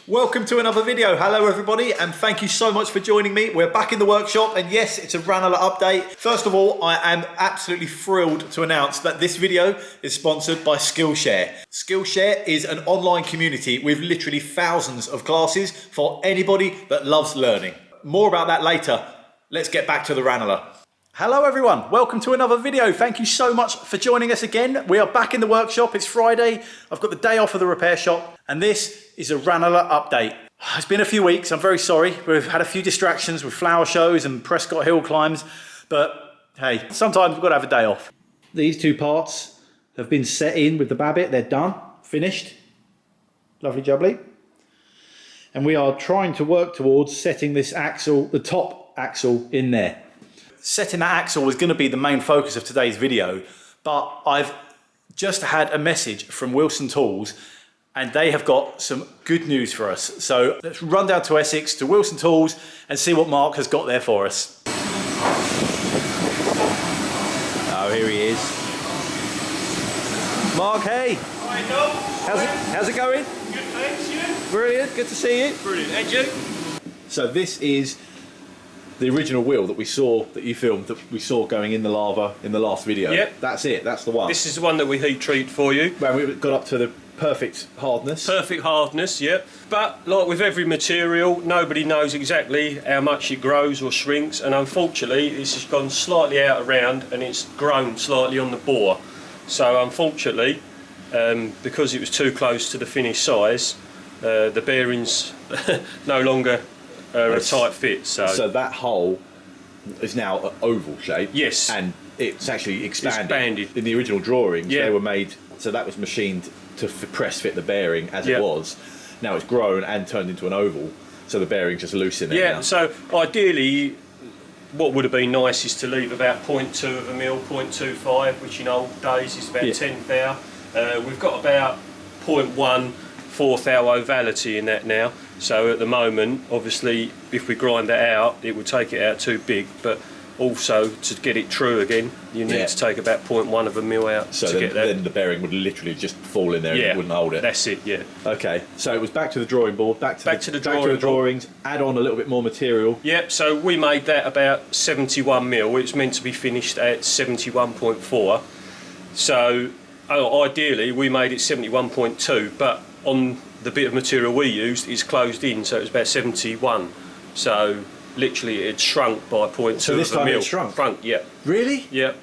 Welcome to another video. Hello everybody, and thank you so much for joining me. We're back in the workshop, and yes, it's a Ranalah update. First of all, I am absolutely thrilled to announce that this video is sponsored by Skillshare. Skillshare is an online community with literally thousands of classes for anybody that loves learning. More about that later. Let's get back to the Ranalah. Hello everyone, welcome to another video. Thank you so much for joining us again. We are back in the workshop, it's Friday. I've got the day off of the repair shop, and this is a Ranalah update. It's been a few weeks, I'm very sorry. We've had a few distractions with flower shows and Prescott Hill climbs, but hey, sometimes we've got to have a day off. These two parts have been set in with the babbitt, they're done, finished. Lovely jubbly. And we are trying to work towards setting this axle, the top axle, in there. Setting that axle was going to be the main focus of today's video, but I've just had a message from Wilson Tools and they have got some good news for us. So let's run down to Essex, to Wilson Tools, and see what Mark has got there for us. Oh, here he is. Mark, hey. Hi, Dom. How's it going? Good, thanks, you? Brilliant, good to see you. Brilliant, and you? So this is the original wheel that we saw, that you filmed, that we saw going in the lava in the last video. Yep. That's it, that's the one. This is the one that we heat treat for you. Where we got up to the perfect hardness. Perfect hardness, yep. But like with every material, nobody knows exactly how much it grows or shrinks, and unfortunately this has gone slightly out around and it's grown slightly on the bore. So unfortunately, because it was too close to the finished size, the bearings no longer a tight fit. So that hole is now an oval shape. Yes. And it's actually expanded. In the original drawings, they were made, so that was machined to press fit the bearing as it was. Now it's grown and turned into an oval, so the bearing's just loose in there now. So ideally, what would have been nice is to leave about 0.2 of a mil, 0.25, which in old days is about 10 thou. We've got about 0.1 4 thou ovality in that now. So at the moment, obviously, if we grind that out, it would take it out too big. But also, to get it true again, you need to take about 0.1 of a mil out to get that. Then the bearing would literally just fall in there and it wouldn't hold it. That's it, yeah. Okay, so it was back to the drawing board, back to the drawings, board. add on a little bit more material. Yep, so we made that about 71 mil. It's meant to be finished at 71.4. So ideally, we made it 71.2, but on the bit of material we used is closed in, so it was about 71. So literally it shrunk by 0.2 so this of a time mil. it shrunk? Yeah. Really? Yeah.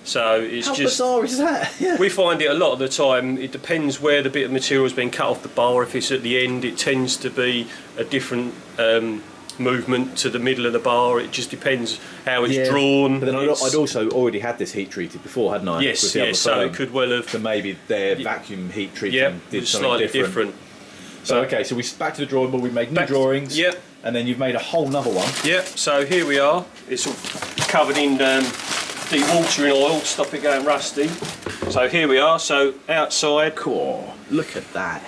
So it's How just... bizarre is that? Yeah. We find it a lot of the time, it depends where the bit of material has been cut off the bar. If it's at the end, it tends to be a different movement to the middle of the bar. It just depends how it's drawn. But then I'd also already had this heat treated before, hadn't I? Yes, so it could well have... So maybe their vacuum heat treating did something slightly different. So okay, so we back to the drawing board, we made new drawings. Yep. And then you've made a whole nother one. Yep, so here we are. It's all covered in dewatering oil to stop it going rusty. So here we are, so outside. Cool, look at that.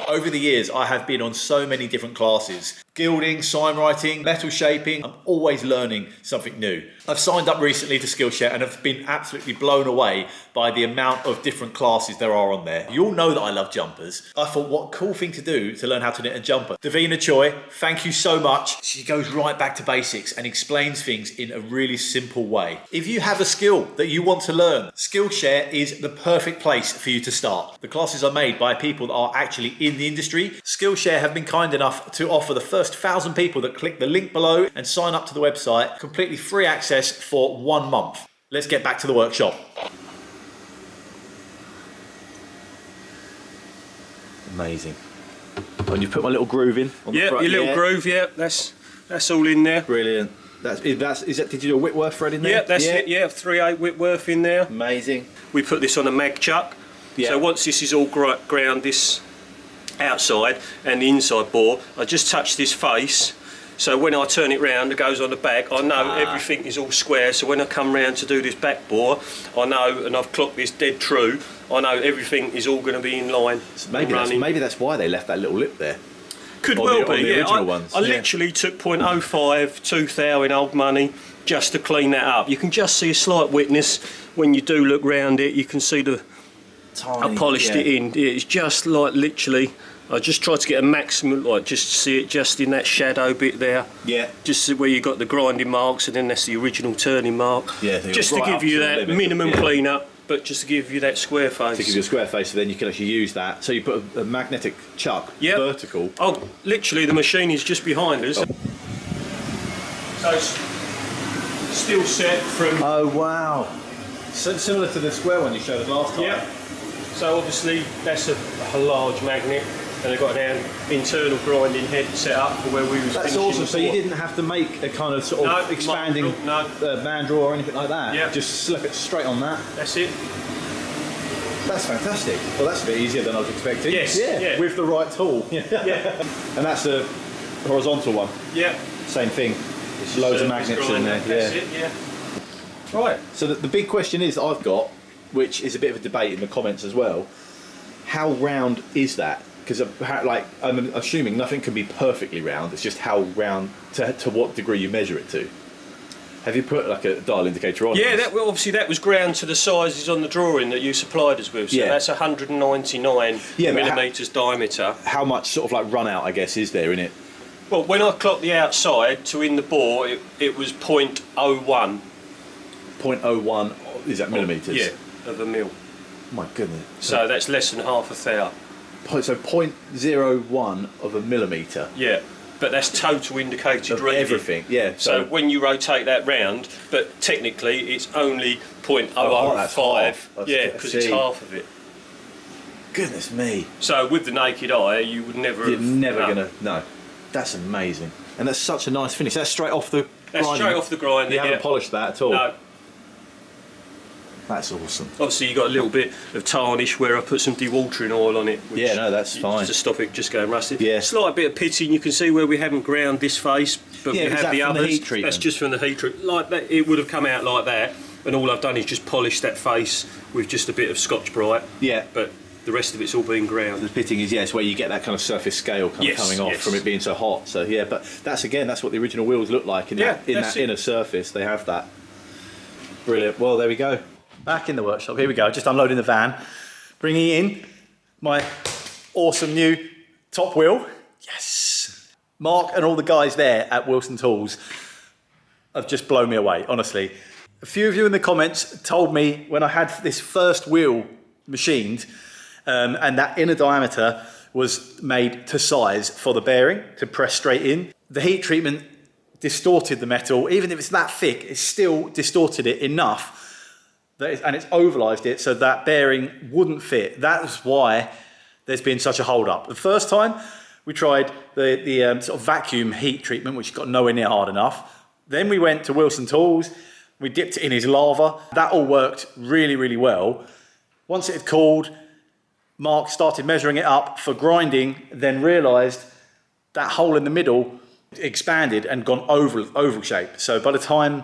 Over the years, I have been on so many different classes. Gilding, sign writing, metal shaping. I'm always learning something new. I've signed up recently to Skillshare and have been absolutely blown away by the amount of different classes there are on there. You all know that I love jumpers. I thought, what a cool thing to do to learn how to knit a jumper. Davina Choi, thank you so much. She goes right back to basics and explains things in a really simple way. If you have a skill that you want to learn, Skillshare is the perfect place for you to start. The classes are made by people that are actually in the industry. Skillshare have been kind enough to offer the first 1,000 people that click the link below and sign up to the website completely free access for 1 month. Let's get back to the workshop. Amazing. And you put my little groove in on the front. Your little groove, that's all in there. Brilliant. Is that, did you do a Whitworth thread in there? Yeah, that's it, 3/8 Whitworth in there. Amazing. We put this on a mag chuck. So once this is all ground, this outside and the inside bore, I just touch this face, so when I turn it round, it goes on the back. I know everything is all square, so when I come round to do this back bore, I know, and I've clocked this dead true, I know everything is all going to be in line. So maybe that's why they left that little lip there. Could well be, the original ones. I literally took 0.05, 2 thou in old money just to clean that up. You can just see a slight wetness when you do look round it. You can see the tiny. I polished it in. It's just like literally. I just tried to get a maximum, like just see it just in that shadow bit there. Yeah. Just where you got the grinding marks, and then that's the original turning mark. Yeah. Just to give you that minimum clean up, but just to give you that square face. To give you a square face, so then you can actually use that. So you put a magnetic chuck, vertical. Oh, literally, the machine is just behind us. So it's still set from. Oh wow! So similar to the square one you showed us last time. Yeah. So obviously that's a large magnet, and they've got an internal grinding head set up for where we was. That's awesome. So you didn't have to make a kind of sort of expanding man draw or anything like that. Yeah. Just slip it straight on that. That's it. That's fantastic. Well, that's a bit easier than I was expecting. Yes. Yeah. With the right tool. Yeah. And that's a horizontal one. Yeah. Same thing. Loads of magnets in there. That's it. Yeah. Right. So the big question is that I've got, which is a bit of a debate in the comments as well, how round is that? Because like I'm assuming nothing can be perfectly round. It's just how round to what degree you measure it to. Have you put like a dial indicator on? Yeah, obviously that was ground to the sizes on the drawing that you supplied us with. So that's 199 millimetres diameter. How much sort of like run out, I guess, is there in it? Well, when I clocked the outside to in the bore, it was 0.01. 0.01 is that millimetres? Yeah, of a mil. My goodness. So that's less than half a thou. So 0.01 of a millimetre. Yeah, but that's total indicated reading. Everything, yeah. So when you rotate that round, but technically it's only 0.005. Yeah, because it's half of it. Goodness me. So with the naked eye, you would never. You're never gonna. No, that's amazing, and that's such a nice finish. That's straight off the. That's straight off the grinder. You haven't polished that at all. No. That's awesome. Obviously, you got a little bit of tarnish where I put some dewatering oil on it. Which that's fine. To stop it just going rusty. Yeah. Slight bit of pitting. You can see where we haven't ground this face, but we have the others. The heat treatment? That's just from the heat treatment. Like that, it would have come out like that, and all I've done is just polish that face with just a bit of Scotch Brite. Yeah. But the rest of it's all been ground. The pitting is it's where you get that kind of surface scale kind of coming off from it being so hot. So but that's what the original wheels look like in that inner surface. They have that. Brilliant. Well, there we go. Back in the workshop. Here we go. Just unloading the van, bringing in my awesome new top wheel. Yes. Mark and all the guys there at Wilson Tools have just blown me away. Honestly, a few of you in the comments told me when I had this first wheel machined. And that inner diameter was made to size for the bearing to press straight in. The heat treatment distorted the metal. Even if it's that thick, it still distorted it enough and it's ovalized it so that bearing wouldn't fit. That's why there's been such a hold up. The first time we tried the sort of vacuum heat treatment, which got nowhere near hard enough. Then we went to Wilson Tools. We dipped it in his lava. That all worked really, really well. Once it had cooled, Mark started measuring it up for grinding, then realised that hole in the middle expanded and gone oval shape. So by the time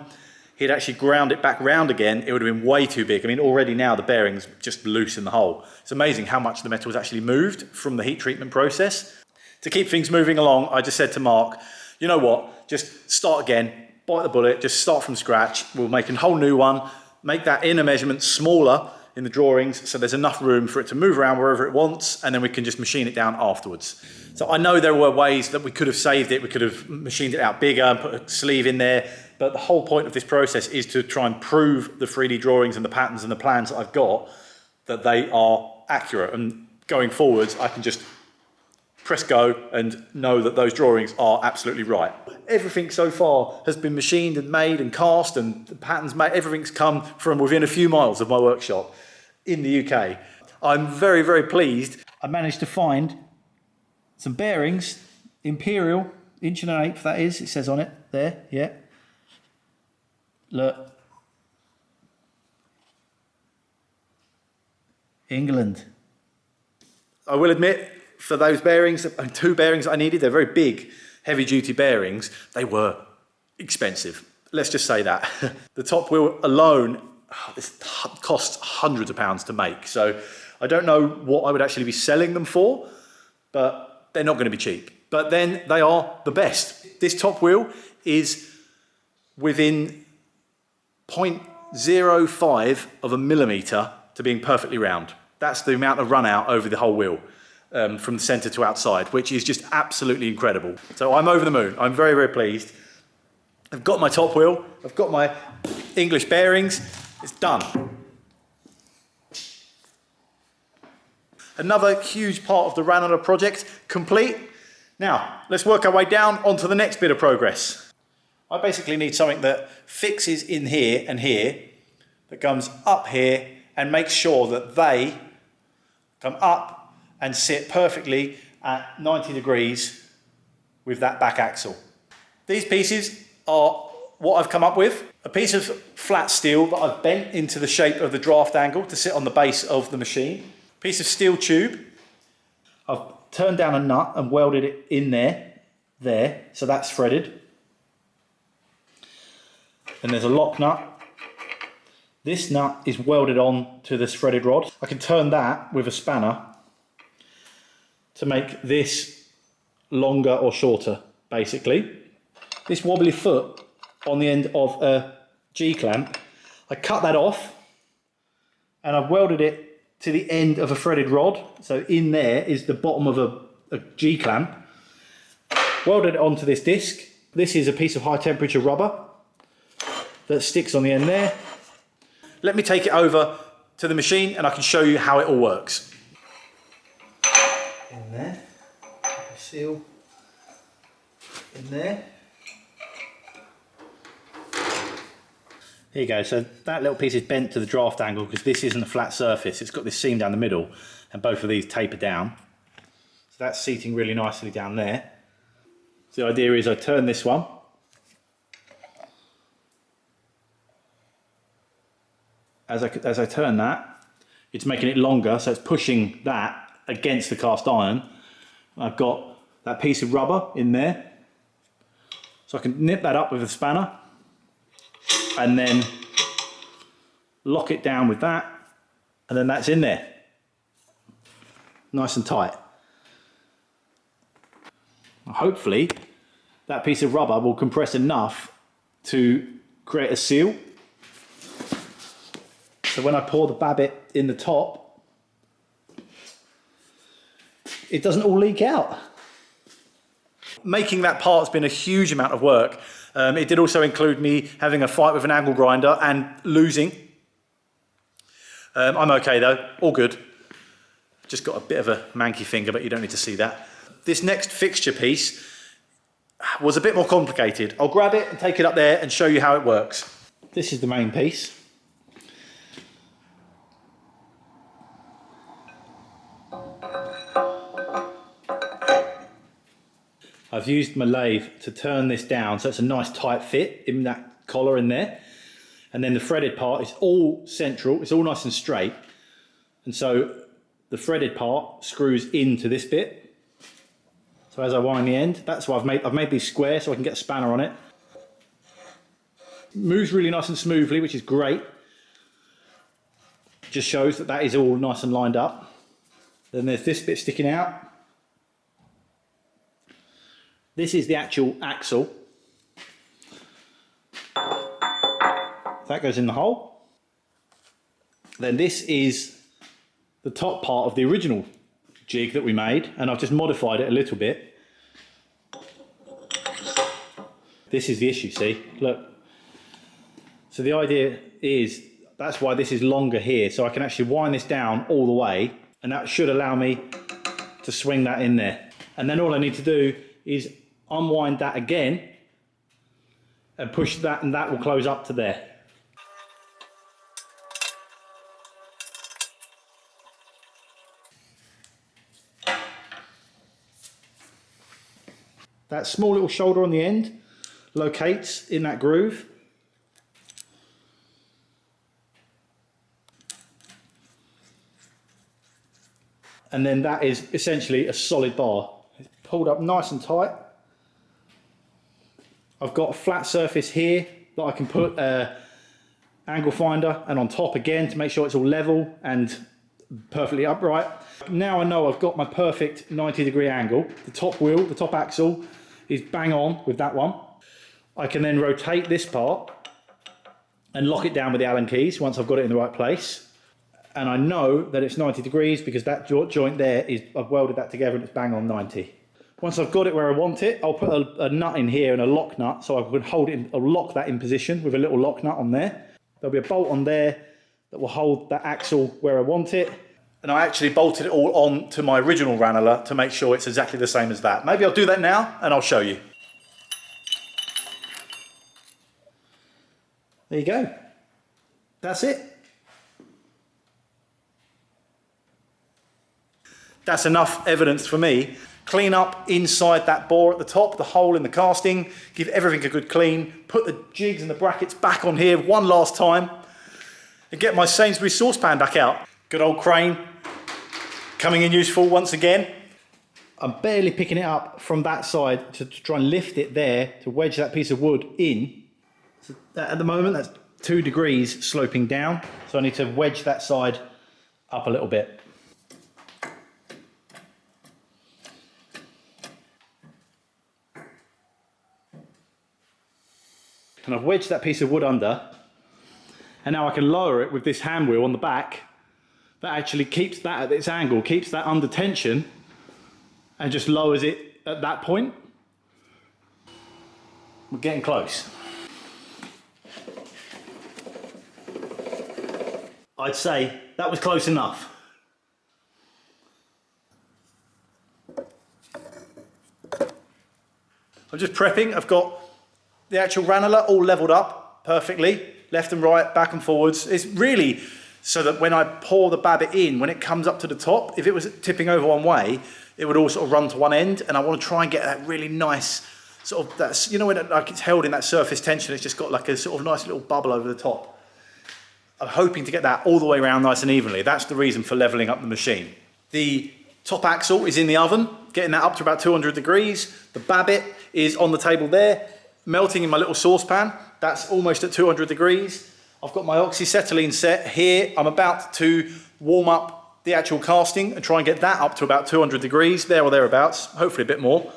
he'd actually ground it back round again, it would have been way too big. I mean, already now the bearing's just loose in the hole. It's amazing how much the metal was actually moved from the heat treatment process. To keep things moving along, I just said to Mark, you know what, just start again, bite the bullet, just start from scratch. We'll make a whole new one, make that inner measurement smaller in the drawings so there's enough room for it to move around wherever it wants, and then we can just machine it down afterwards. So I know there were ways that we could have saved it, we could have machined it out bigger and put a sleeve in there, but the whole point of this process is to try and prove the 3D drawings and the patterns and the plans that I've got, that they are accurate, and going forwards I can just press go and know that those drawings are absolutely right. Everything so far has been machined and made and cast, and the patterns made, everything's come from within a few miles of my workshop in the UK. I'm very, very pleased. I managed to find some bearings, Imperial, 1 1/8" that is, it says on it there, yeah. Look. England. I will admit, for those bearings, 2 bearings I needed, they're very big, heavy-duty bearings, they were expensive. Let's just say that. The top wheel alone, this costs hundreds of pounds to make, so I don't know what I would actually be selling them for, but they're not going to be cheap. But then they are the best. This top wheel is within 0.05 of a millimetre to being perfectly round. That's the amount of run out over the whole wheel. From the centre to outside, which is just absolutely incredible. So I'm over the moon. I'm very, very pleased. I've got my top wheel. I've got my English bearings. It's done. Another huge part of the Ranalah project complete. Now, let's work our way down onto the next bit of progress. I basically need something that fixes in here and here, that comes up here and makes sure that they come up and sit perfectly at 90 degrees with that back axle. These pieces are what I've come up with. A piece of flat steel that I've bent into the shape of the draft angle to sit on the base of the machine. Piece of steel tube. I've turned down a nut and welded it in there, so that's threaded. And there's a lock nut. This nut is welded on to this threaded rod. I can turn that with a spanner to make this longer or shorter, basically. This wobbly foot on the end of a G-clamp, I cut that off and I've welded it to the end of a threaded rod. So in there is the bottom of a G-clamp. Welded it onto this disc. This is a piece of high temperature rubber that sticks on the end there. Let me take it over to the machine and I can show you how it all works. In there, seal in there. Here you go, so that little piece is bent to the draft angle because this isn't a flat surface, it's got this seam down the middle and both of these taper down. So that's seating really nicely down there. So the idea is I turn this one. As I turn that, it's making it longer, so it's pushing that against the cast iron. I've got that piece of rubber in there, so I can nip that up with a spanner and then lock it down with that, and then that's in there nice and tight. Hopefully that piece of rubber will compress enough to create a seal, so when I pour the babbitt in the top, it doesn't all leak out. Making that part's been a huge amount of work. It did also include me having a fight with an angle grinder and losing. I'm okay though, all good. Just got a bit of a manky finger, but you don't need to see that. This next fixture piece was a bit more complicated. I'll grab it and take it up there and show you how it works. This is the main piece. I've used my lathe to turn this down so it's a nice tight fit in that collar in there. And then the threaded part is all central, it's all nice and straight. And so the threaded part screws into this bit. So as I wind the end, that's why I've made these square so I can get a spanner on it. Moves really nice and smoothly, which is great. Just shows that that is all nice and lined up. Then there's this bit sticking out. This is the actual axle. That goes in the hole. Then this is the top part of the original jig that we made, and I've just modified it a little bit. This is the issue, see? Look. So the idea is, that's why this is longer here, so I can actually wind this down all the way, and that should allow me to swing that in there. And then all I need to do is unwind that again and push that, and that will close up to there. That small little shoulder on the end locates in that groove. And then that is essentially a solid bar. It's pulled up nice and tight. I've got a flat surface here that I can put an angle finder, and on top again to make sure it's all level and perfectly upright. Now I know I've got my perfect 90-degree angle. The top wheel, the top axle is bang on with that one. I can then rotate this part and lock it down with the Allen keys once I've got it in the right place. And I know that it's 90 degrees because that joint there is, I've welded that together and it's bang on 90. Once I've got it where I want it, I'll put a nut in here and a lock nut so I can hold it, I'll lock that in position with a little lock nut on there. There'll be a bolt on there that will hold that axle where I want it. And I actually bolted it all on to my original Ranalah to make sure it's exactly the same as that. Maybe I'll do that now and I'll show you. There you go. That's it. That's enough evidence for me. Clean up inside that bore at the top, the hole in the casting, give everything a good clean, put the jigs and the brackets back on here one last time, and get my Sainsbury's saucepan back out. Good old crane, coming in useful once again. I'm barely picking it up from that side to try and lift it there, to wedge that piece of wood in. So that, at the moment, that's 2 degrees sloping down, so I need to wedge that side up a little bit. And I've wedged that piece of wood under, and now I can lower it with this hand wheel on the back that actually keeps that at its angle, keeps that under tension, and just lowers it at that point. We're getting close. I'd say that was close enough. I'm just prepping. I've got the actual Ranalah all leveled up perfectly, left and right, back and forwards. It's really so that when I pour the babbitt in, when it comes up to the top, if it was tipping over one way, it would all sort of run to one end, and I want to try and get that really nice sort of, that's, you know, when like it's held in that surface tension, it's just got like a sort of nice little bubble over the top. I'm hoping to get that all the way around nice and evenly. That's the reason for leveling up the machine. The top axle is in the oven, getting that up to about 200 degrees. The babbitt is on the table there, melting in my little saucepan. That's almost at 200 degrees. I've got my oxyacetylene set here. I'm about to warm up the actual casting and try and get that up to about 200 degrees, there or thereabouts, hopefully a bit more.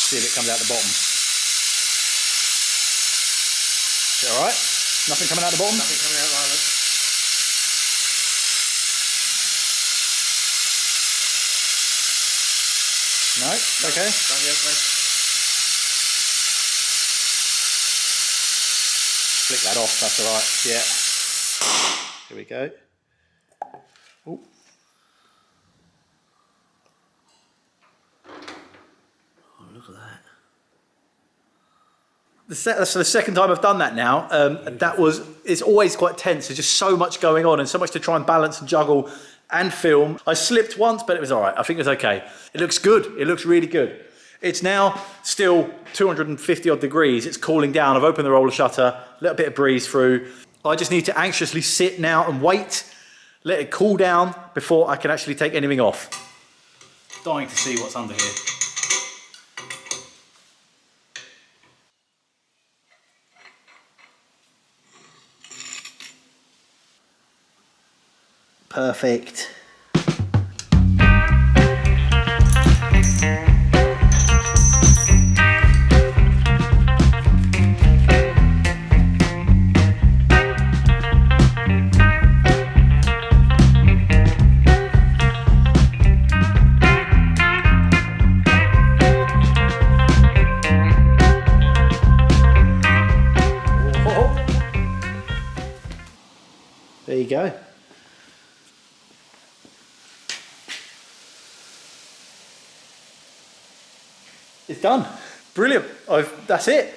See if it comes out the bottom. Is it all right? Nothing coming out the bottom? Nothing coming out like that. No? Okay. Flick that off, that's all right. Yeah. Here we go. Ooh. Look at that. That's the second time I've done that now. It's always quite tense. There's just so much going on and so much to try and balance and juggle and film. I slipped once, but it was all right. I think it was okay. It looks good. It looks really good. It's now still 250 odd degrees. It's cooling down. I've opened the roller shutter, a little bit of breeze through. I just need to anxiously sit now and wait, let it cool down before I can actually take anything off. Dying to see what's under here. Perfect. There you go. It's done. Brilliant. That's it.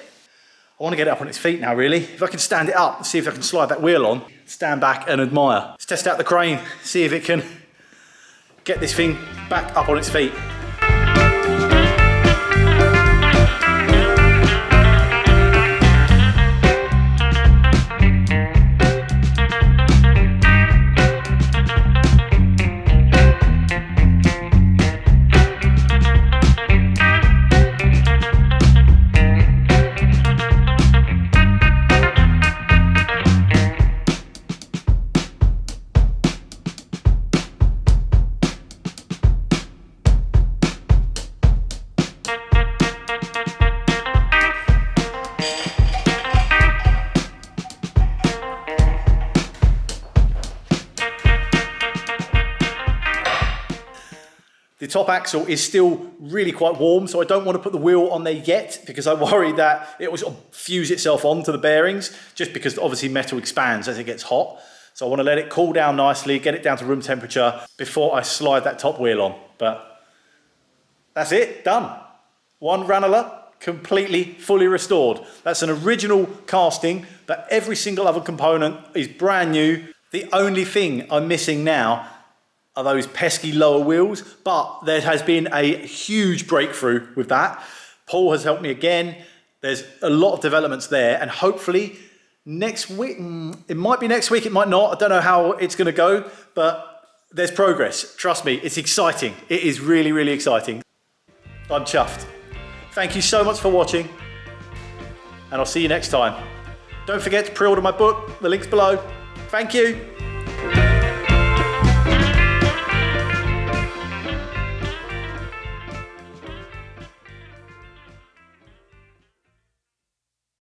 I want to get it up on its feet now, really. If I can stand it up, see if I can slide that wheel on, stand back and admire. Let's test out the crane, see if it can get this thing back up on its feet. top axle is still really quite warm, so I don't want to put the wheel on there yet because I worry that it will sort of fuse itself onto the bearings, just because obviously metal expands as it gets hot. So I want to let it cool down nicely, get it down to room temperature before I slide that top wheel on. But that's it, done. One Ranalah, completely, fully restored. That's an original casting, but every single other component is brand new. The only thing I'm missing now are those pesky lower wheels, but there has been a huge breakthrough with that. Paul has helped me again. There's a lot of developments there, and hopefully next week, it might be next week, it might not. I don't know how it's going to go, but there's progress. Trust me, it's exciting. It is really, really exciting. I'm chuffed. Thank you so much for watching, and I'll see you next time. Don't forget to pre-order my book. The link's below. Thank you.